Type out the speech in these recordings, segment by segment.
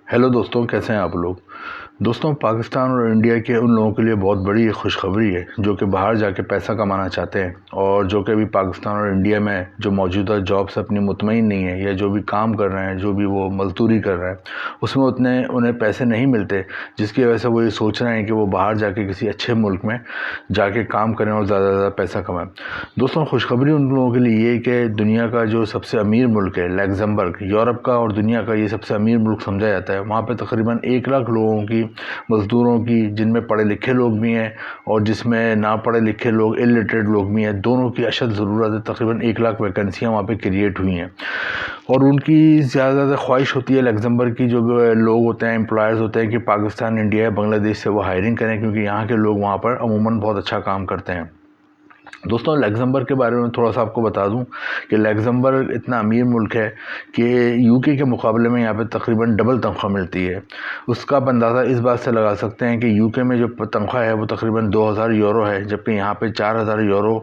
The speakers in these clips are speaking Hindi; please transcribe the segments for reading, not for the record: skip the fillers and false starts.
हेलो दोस्तों, कैसे हैं आप लोग। दोस्तों, पाकिस्तान और इंडिया के उन लोगों के लिए बहुत बड़ी खुशखबरी है जो कि बाहर जाके पैसा कमाना चाहते हैं और जो कि अभी पाकिस्तान और इंडिया में जो मौजूदा जॉब से अपनी मुतमईन नहीं है या जो भी काम कर रहे हैं, जो भी वो मजदूरी कर रहे हैं, उसमें उतने उन्हें पैसे नहीं मिलते, जिसकी वजह से वो ये सोच रहे हैं कि वो बाहर जाके किसी अच्छे मुल्क में जाके काम करें और ज़्यादा से ज़्यादा पैसा कमाएं। दोस्तों, खुशखबरी उन लोगों के लिए ये कि दुनिया का जो सबसे अमीर मुल्क है लग्जमबर्ग, यूरोप का और दुनिया का ये सबसे अमीर मुल्क समझा जाता है। वहाँ पे तकरीबन 1 लाख लोगों की, मज़दूरों की, जिनमें पढ़े लिखे लोग भी हैं और जिसमें ना पढ़े लिखे लोग, इलिटरेट लोग भी हैं, दोनों की अशद ज़रूरत है। तकरीबन 1 लाख वैकेंसियाँ वहाँ पे क्रिएट हुई हैं और उनकी ज़्यादा ख्वाहिश होती है लग्जमबर्ग की जो भी लोग होते हैं, एम्प्लॉयर्स होते हैं, कि पाकिस्तान, इंडिया या बांग्लादेश से वो हायरिंग करें, क्योंकि यहाँ के लोग वहाँ पर अमूमन बहुत अच्छा काम करते हैं। दोस्तों, लग्जमबर्ग के बारे में थोड़ा सा आपको बता दूं कि लग्जमबर्ग इतना अमीर मुल्क है कि यूके के मुकाबले में यहाँ पे तकरीबन डबल तनख्वाह मिलती है। उसका आप अंदाज़ा इस बात से लगा सकते हैं कि यूके में जो तनख्वाह है वो तकरीबन 2000 यूरो है, जबकि यहाँ पे 4000 यूरो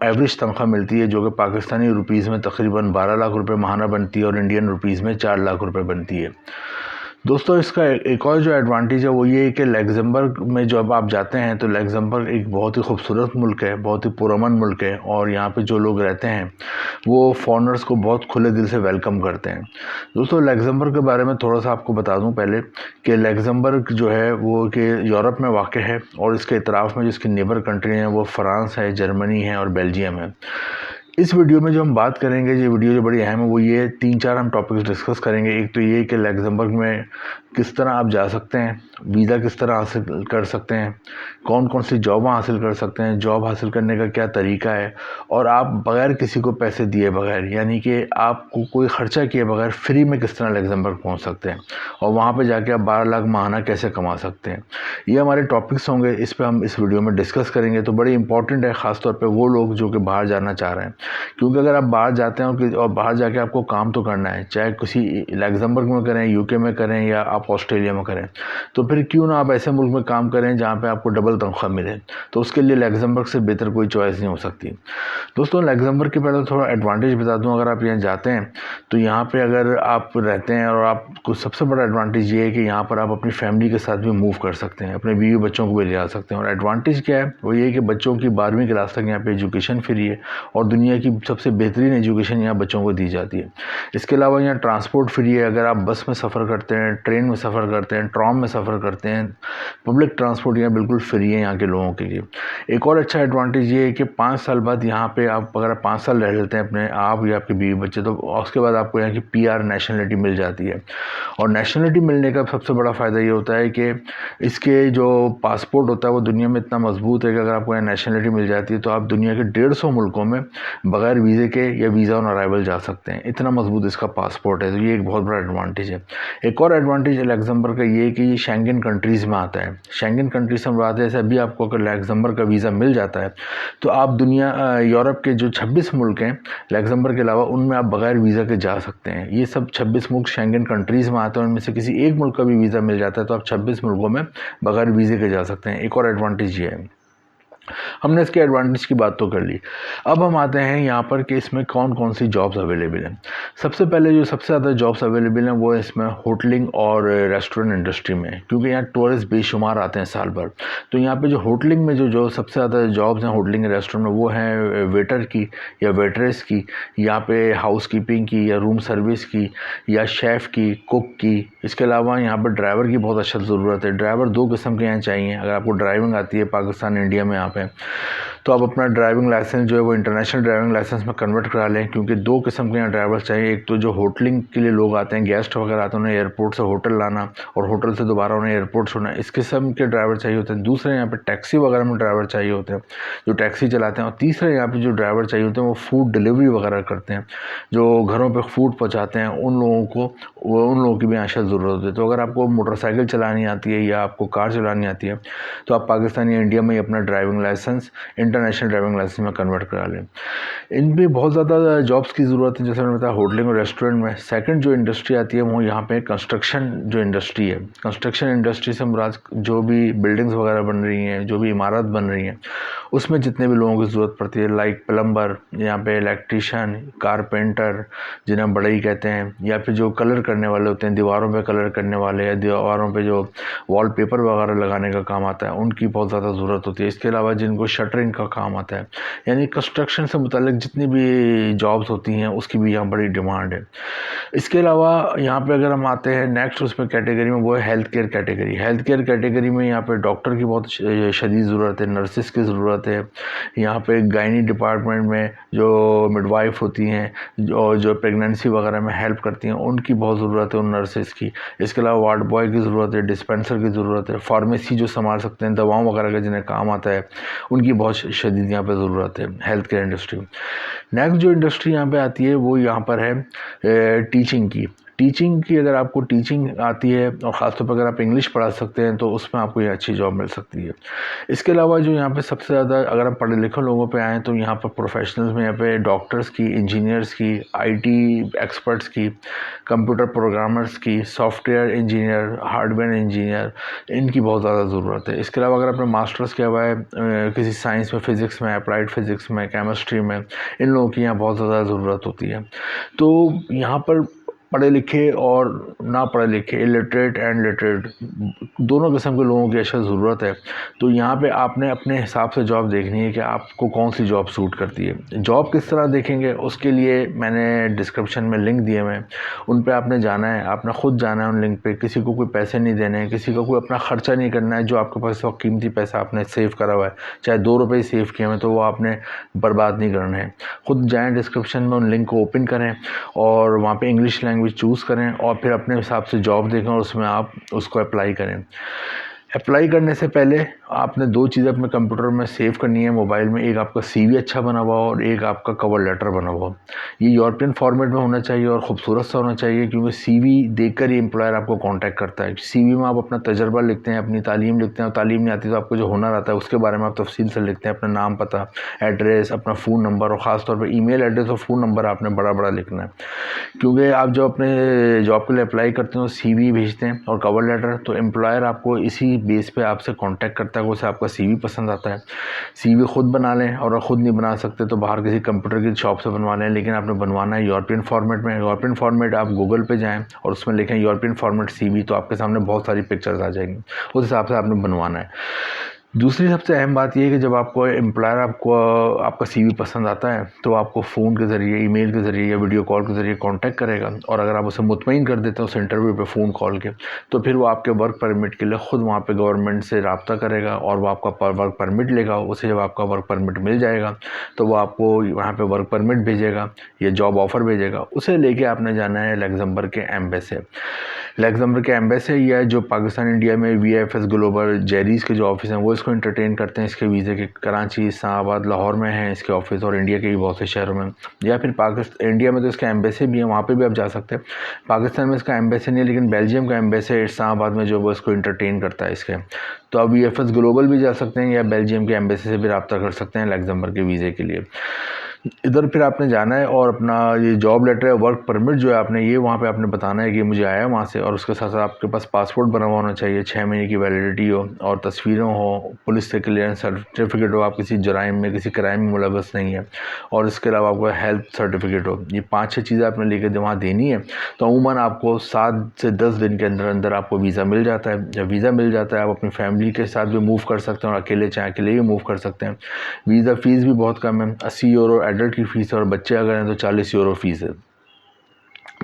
एवरेज तनख्वाह मिलती है, जो कि पाकिस्तानी रुपीज़ में तकरीबन 12 लाख रुपये माहाना बनती है और इंडियन रुपीज़ में 4 लाख रुपये बनती है। दोस्तों, इसका एक और जो एडवांटेज है वो ये है कि लग्जमबर्ग में जब आप जाते हैं तो लग्जमबर्ग एक बहुत ही खूबसूरत मुल्क है, बहुत ही पुरअमन मुल्क है और यहाँ पे जो लोग रहते हैं वो फॉरेनर्स को बहुत खुले दिल से वेलकम करते हैं। दोस्तों, लग्जमबर्ग के बारे में थोड़ा सा आपको बता दूं पहले कि लग्जमबर्ग जो है वो कि यूरोप में वाक़ है और इसके इतराफ़ में जो इसकी नेबर कंट्री हैं वो फ्रांस है, जर्मनी है और बेल्जियम है। इस वीडियो में जो हम बात करेंगे, ये वीडियो जो बड़ी अहम है, वो ये 3-4 हम टॉपिक्स डिस्कस करेंगे। एक तो ये कि लग्जमबर्ग में किस तरह आप जा सकते हैं, वीज़ा किस तरह हासिल कर सकते हैं, कौन कौन सी जॉब हासिल कर सकते हैं, जॉब हासिल करने का क्या तरीका है, और आप बग़ैर किसी को पैसे दिए बगैर, यानी कि आपको कोई ख़र्चा किए बगैर फ्री में किस तरह लग्जमबर्ग पहुँच सकते हैं और वहाँ पर जाके आप 12 लाख माहाना कैसे कमा सकते हैं। ये हमारे टॉपिक्स होंगे, इस पर हम इस वीडियो में डिस्कस करेंगे। तो बड़ी इंपॉर्टेंट है ख़ासतौर पर वो लोग जो कि बाहर जाना चाह रहे हैं, क्योंकि अगर आप बाहर जाते हैं और बाहर जाके आपको काम तो करना है, चाहे किसी लग्जमबर्ग में करें, यूके में करें या आप ऑस्ट्रेलिया में करें, तो फिर क्यों ना आप ऐसे मुल्क में काम करें जहाँ पे आपको डबल तनख्वाह मिले। तो उसके लिए लग्जमबर्ग से बेहतर कोई चॉइस नहीं हो सकती। दोस्तों, लग्जमबर्ग के पहले थोड़ा एडवांटेज बता दूं। अगर आप यहाँ जाते हैं तो यहाँ पे अगर आप रहते हैं और आपको सबसे बड़ा एडवांटेज ये है कि यहाँ पर आप अपनी फैमिली के साथ भी मूव कर सकते हैं, अपने बीवी बच्चों को भी ले आ सकते हैं। और एडवांटेज क्या है, वो ये है कि बच्चों की 12वीं क्लास तक यहाँ पे एजुकेशन फ्री है और दुनिया की सबसे बेहतरीन एजुकेशन यहाँ बच्चों को दी जाती है। इसके अलावा यहाँ ट्रांसपोर्ट फ्री है। अगर आप बस में सफ़र करते हैं, ट्रेन में सफ़र करते हैं, ट्राम में सफ़र करते हैं, पब्लिक ट्रांसपोर्ट यहाँ बिल्कुल फ्री है यहाँ के लोगों के लिए। एक और अच्छा एडवांटेज ये है कि 5 साल बाद यहाँ पे आप, अगर आप 5 साल रह लेते हैं अपने आप या आपके बीवी बच्चे, तो उसके बाद आपको यहाँ की PR नेशनलिटी मिल जाती है। और नेशनलिटी मिलने का सबसे बड़ा फ़ायदा ये होता है कि इसके जो पासपोर्ट होता है वो दुनिया में इतना मजबूत है कि अगर आपको यहाँ नेशनलिटी मिल जाती है तो आप दुनिया के 150 मुल्कों में बग़ैर वीज़े के या वीज़ा ऑन अराइवल जा सकते हैं। इतना मजबूत इसका पासपोर्ट है, तो ये एक बहुत बड़ा एडवांटेज है। एक और एडवांटेज लग्जमबर्ग का ये है कि ये शेंगन कंट्रीज़ में आता है। शेंगन कंट्रीज से बात है, जैसे अभी आपको अगर लग्जमबर्ग का वीज़ा मिल जाता है तो आप दुनिया यूरोप के जो 26 मुल्क हैं लग्जमबर्ग के अलावा, उनमें आप बग़ैर वीज़ा के जा सकते हैं। ये सब 26 मुल्क शेंगन कंट्रीज़ में आते हैं, उनमें से किसी एक मुल्क का भी वीज़ा मिल जाता है तो आप 26 मुल्कों में बग़ैर वीज़े के जा सकते हैं। एक और एडवांटेज ये है। हमने इसके एडवांटेज की बात तो कर ली। अब हम आते हैं यहाँ पर कि इसमें कौन कौन सी जॉब्स अवेलेबल हैं। सबसे पहले जो सबसे ज़्यादा जॉब्स अवेलेबल हैं वो है इसमें होटलिंग और रेस्टोरेंट इंडस्ट्री में, क्योंकि यहाँ टूरिस्ट बेशुमार आते हैं साल भर। तो यहाँ पे जो होटलिंग में जो सबसे ज़्यादा जॉब्स हैं होटलिंग रेस्टोरेंट में, वो हैं वेटर की या वेटरेस की, यहाँ पे हाउस कीपिंग की या रूम सर्विस की या शेफ़ की, कुक की। इसके अलावा यहाँ पर ड्राइवर की बहुत अच्छा ज़रूरत है। ड्राइवर 2 किस्म के यहाँ चाहिए। अगर आपको ड्राइविंग आती है पाकिस्तान, इंडिया में पे, तो आप अपना ड्राइविंग लाइसेंस जो है वो इंटरनेशनल ड्राइविंग लाइसेंस में कन्वर्ट करा लें, क्योंकि 2 किस्म के यहाँ ड्राइवर्स चाहिए। एक तो जो होटलिंग के लिए लोग आते हैं, गेस्ट वगैरह आते हैं, उन्हें एयरपोर्ट से होटल लाना और होटल से दोबारा उन्हें एयरपोर्ट छोड़ना, इस किस्म के ड्राइवर चाहिए होते हैं। दूसरे यहाँ पे टैक्सी वगैरह में ड्राइवर चाहिए होते हैं जो टैक्सी चलाते हैं। और तीसरे यहाँ पे जो ड्राइवर चाहिए होते हैं वो फूड डिलीवरी वगैरह करते हैं, जो घरों पर फूड पहुँचाते हैं, उन लोगों की भी यहाँ ज़रूरत होती है। तो अगर आपको मोटरसाइकिल चलानी आती है या आपको कार चलानी आती है तो आप पाकिस्तान या इंडिया में ही अपना driving licence international driving licence में कन्वर्ट करा लें। इन पे बहुत ज़्यादा जॉब्स की ज़रूरत है, जैसे मैंने बताया होटलिंग और रेस्टोरेंट में। सेकंड जो इंडस्ट्री आती है वो यहाँ पे कंस्ट्रक्शन जो इंडस्ट्री है। कंस्ट्रक्शन इंडस्ट्री से मुराद जो भी बिल्डिंग्स वगैरह बन रही हैं, जो भी इमारत बन रही हैं, उसमें जितने भी लोगों की ज़रूरत पड़ती है, लाइक प्लम्बर, यहाँ पे इलेक्ट्रीशियन, कारपेंटर जिन्हें हम बढ़ई कहते हैं, या फिर जो कलर करने वाले होते हैं, दीवारों पे कलर करने वाले, या दीवारों पे जो वॉलपेपर वगैरह लगाने का काम आता है, उनकी बहुत ज़्यादा ज़रूरत होती है। इसके अलावा जिनको शटरिंग का काम आता है, यानी कंस्ट्रक्शन से मुतालिक जितनी भी जॉब्स होती हैं उसकी भी यहाँ बड़ी डिमांड है। इसके अलावा यहाँ पे अगर हम आते हैं नेक्स्ट उसमें कैटेगरी में, वो है health care category. Health care category में यहाँ पे डॉक्टर की बहुत शदीद ज़रूरत है, नर्सिस की ज़रूरत है। यहाँ पे गायनी डिपार्टमेंट में जो मिडवाइफ होती हैं जो प्रेगनेंसी वगैरह में हेल्प करती हैं, उनकी बहुत ज़रूरत है, उन नर्सिस की। इसके अलावा वार्ड बॉय की ज़रूरत है, डिस्पेंसर की ज़रूरत है, फार्मेसी जो संभाल सकते हैं, दवाओं वगैरह का जिन्हें काम आता है, उनकी बहुत शदीद यहाँ पे ज़रूरत है हेल्थ केयर इंडस्ट्री में। नेक्स्ट जो इंडस्ट्री यहाँ पे आती है वो यहाँ पर है टीचिंग की। टीचिंग की अगर आपको टीचिंग आती है और ख़ासतौर पर अगर आप इंग्लिश पढ़ा सकते हैं तो उसमें आपको ये अच्छी जॉब मिल सकती है। इसके अलावा जो यहाँ पे सबसे ज़्यादा अगर हम पढ़े लिखे लोगों पे आएँ तो यहाँ पर प्रोफेशनल्स में यहाँ पे डॉक्टर्स की, इंजीनियर्स की, आईटी एक्सपर्ट्स की, कंप्यूटर प्रोग्रामर्स की, सॉफ्टवेयर इंजीनियर, हार्डवेयर इंजीनियर, इनकी बहुत ज़्यादा ज़रूरत है। इसके अलावा अगर आपने मास्टर्स किया हुआ है किसी साइंस में, फिज़िक्स में, अप्लाइड फिज़िक्स में, केमिस्ट्री में, इन लोगों की यहाँ बहुत ज़्यादा ज़रूरत होती है। तो यहाँ पर पढ़े लिखे और ना पढ़े लिखे, इलिटरेट एंड लिटरेट, दोनों किस्म के लोगों की अच्छा ज़रूरत है। तो यहाँ पे आपने अपने हिसाब से जॉब देखनी है कि आपको कौन सी जॉब सूट करती है। जॉब किस तरह देखेंगे उसके लिए मैंने डिस्क्रिप्शन में लिंक दिए हुए हैं, उन पे आपने जाना है, आपने ख़ुद जाना है उन लिंक पे। किसी को कोई पैसे नहीं देने हैं, किसी को कोई अपना ख़र्चा नहीं करना है। जो आपके पास वो कीमती पैसा आपने सेव करा हुआ है, चाहे 2 रुपये ही सेव किए हुए, तो वो आपने बर्बाद नहीं करना है। ख़ुद जाएँ डिस्क्रिप्शन में, उन लिंक को ओपन करें और वहाँ पे इंग्लिश लैंग्वेज चूज़ करें और फिर अपने हिसाब से जॉब देखें और उसमें आप उसको अप्लाई करें। अप्लाई करने से पहले आपने 2 चीज़ें अपने कंप्यूटर में सेव करनी है मोबाइल में। एक आपका सीवी अच्छा बना हुआ और एक आपका कवर लेटर बना हुआ। ये यूरोपियन फॉर्मेट में होना चाहिए और ख़ूबसूरत सा होना चाहिए, क्योंकि सीवी देखकर ही एम्प्लॉयर आपको कांटेक्ट करता है। सीवी में आप अपना तजर्बा लिखते हैं, अपनी तालीम लिखते हैं, और तालीम नहीं आती तो आपको जो हुनर आता है उसके बारे में आप तफसील से लिखते हैं, अपना नाम, पता, एड्रेस, अपना फ़ोन नंबर, और ख़ास तौर पर ईमेल एड्रेस और फ़ोन नंबर आपने बड़ा बड़ा लिखना है। क्योंकि आप जब अपने जॉब के लिए अप्लाई करते हो, सीवी भेजते हैं और कवर लेटर, तो एम्प्लॉयर आपको इसी बेस पे आपसे कांटेक्ट करता है, उसे आपका सीवी पसंद आता है। सीवी खुद बना लें, और खुद नहीं बना सकते तो बाहर किसी कंप्यूटर की शॉप से बनवा लें, लेकिन आपने बनवाना है यूरोपियन फॉर्मेट में। यूरोपियन फॉर्मेट आप गूगल पे जाएं और उसमें लिखें यूरोपियन फॉर्मेट सीवी, तो आपके सामने बहुत सारी पिक्चर्स आ जाएंगी, उस हिसाब से आपने बनवाना है। दूसरी सबसे अहम बात यह है कि जब आपको एम्प्लॉयर आपका सीवी पसंद आता है तो आपको फ़ोन के ज़रिए, ईमेल के ज़रिए या वीडियो कॉल के ज़रिए कांटेक्ट करेगा, और अगर आप उसे मुतमईन कर देते हैं उस इंटरव्यू पे फ़ोन कॉल के, तो फिर वो आपके वर्क परमिट के लिए ख़ुद वहाँ पे गवर्नमेंट से रब्ता करेगा और वो आपका वर्क परमिट लेगा। उसे जब आपका वर्क परमिट मिल जाएगा तो वो आपको वहाँ पर वर्क परमिट भेजेगा या जॉब ऑफ़र भेजेगा। उसे लेके आपने जाना है लग्जमबर्ग के एम्बेसी। लग्जमबर्ग के एम्बेसी या जो पाकिस्तान इंडिया में VFS ग्लोबल जेरीज़ के जो ऑफिस हैं वो इसको इंटरटेन करते हैं। इसके वीज़े के कराची, इस्लामाबाद, लाहौर में हैं इसके ऑफिस, और इंडिया के भी बहुत से शहरों में। या फिर इंडिया में तो इसका एम्बेसी भी है, वहाँ पे भी आप जा सकते हैं। पाकिस्तान में इसका एम्बेसी नहीं है, लेकिन बेल्जियम का एम्बेसी इस्लामाबाद में जो वो इसको इंटरटेन करता है इसके। तो आप VFS ग्लोबल भी जा सकते हैं या बेल्जियम के एम्बेसी से भी रब्ता कर सकते हैं लग्जमबर्ग के वीज़े के लिए। इधर फिर आपने जाना है और अपना ये जॉब लेटर है, वर्क परमिट जो है आपने ये वहाँ पे आपने बताना है कि मुझे आया है वहाँ से, और उसके साथ साथ आपके पास पासपोर्ट बना हुआ होना चाहिए, 6 महीने की वैलिडिटी हो, और तस्वीरें हो, पुलिस से क्लियरेंस सर्टिफिकेट हो, आप किसी जराइम में, किसी क्राइम में मुलव्वस नहीं है, और इसके अलावा आपको हेल्थ सर्टिफिकेट हो। ये 5-6 चीज़ें आपने लेकर वहाँ देनी है। तो अमूमन आपको 7 से 10 दिन के अंदर अंदर आपको वीज़ा मिल जाता है। जब वीज़ा मिल जाता है आप अपनी फैमिली के साथ भी मूव कर सकते हैं, और अकेले चाहे अकेले भी मूव कर सकते हैं। वीज़ा फ़ीस भी बहुत कम है, 80 यूरो एडल्ट की फ़ीस है, और बच्चे अगर हैं तो 40 यूरो फ़ीस है।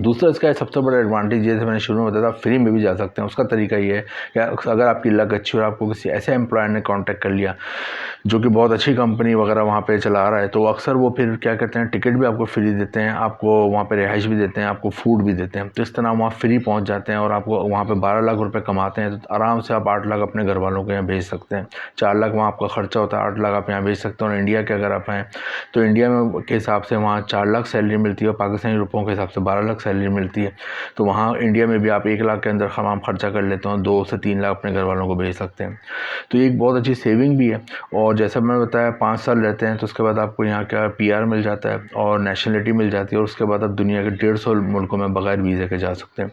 दूसरा इसका सबसे बड़ा एडवांटेज, जैसे मैंने शुरू में बताया था, फ्री में भी जा सकते हैं। उसका तरीका ये है कि अगर आपकी लक अच्छी और आपको किसी ऐसे एम्प्लॉयर ने कांटेक्ट कर लिया जो कि बहुत अच्छी कंपनी वगैरह वहाँ पे चला रहा है, तो अक्सर वो फिर क्या करते हैं, टिकट भी आपको फ्री देते हैं, आपको वहाँ पे रिहाइश भी देते हैं, आपको फूड भी देते हैं। तो इस तरह वहाँ फ्री पहुँच जाते हैं और आपको वहाँ पे 12 लाख रुपये कमाते हैं, तो आराम से आप 8 लाख अपने घर वालों को यहाँ भेज सकते हैं। 4 लाख वहाँ आपका खर्चा होता है, 8 लाख आप यहाँ भेज सकते हैं। और इंडिया के अगर आप हैं तो इंडिया में के हिसाब से वहाँ 4 लाख सैलरी मिलती है, पाकिस्तानी रुपयों के हिसाब से 12 लाख सैलरी मिलती है। तो वहाँ इंडिया में भी आप 1 लाख के अंदर तमाम खर्चा कर लेते हो, 2 से 3 लाख अपने घर वालों को भेज सकते हैं। तो ये एक बहुत अच्छी सेविंग भी है। और जैसा मैंने बताया 5 साल रहते हैं तो उसके बाद आपको यहाँ का PR मिल जाता है और नेशनलिटी मिल जाती है, और उसके बाद आप दुनिया के 150 मुल्कों में बगैर वीज़े के जा सकते हैं।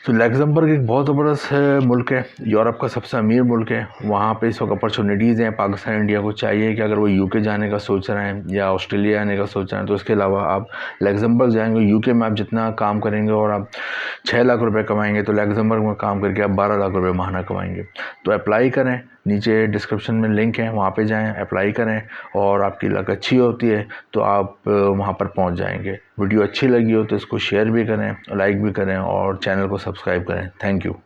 तो लग्जमबर्ग एक बहुत ज़बरदस्त मुल्क है, यूरोप का सबसे अमीर मुल्क है। वहाँ पे इस वक्त अपॉर्चुनिटीज़ हैं। पाकिस्तान इंडिया को चाहिए कि अगर वो UK जाने का सोच रहे हैं या ऑस्ट्रेलिया आने का सोच रहे हैं तो इसके अलावा आप लग्जमबर्ग जाएंगे। UK में आप जितना काम करेंगे और आप 6 लाख रुपए कमाएंगे तो लग्जमबर्ग में काम करके आप 12 लाख रुपए महीना कमाएंगे। तो अप्लाई करें, नीचे डिस्क्रिप्शन में लिंक है, वहाँ पे जाएं, अप्लाई करें, और आपकी लक अच्छी होती है तो आप वहाँ पर पहुँच जाएंगे। वीडियो अच्छी लगी हो तो इसको शेयर भी करें, लाइक भी करें और चैनल को सब्सक्राइब करें। Thank you.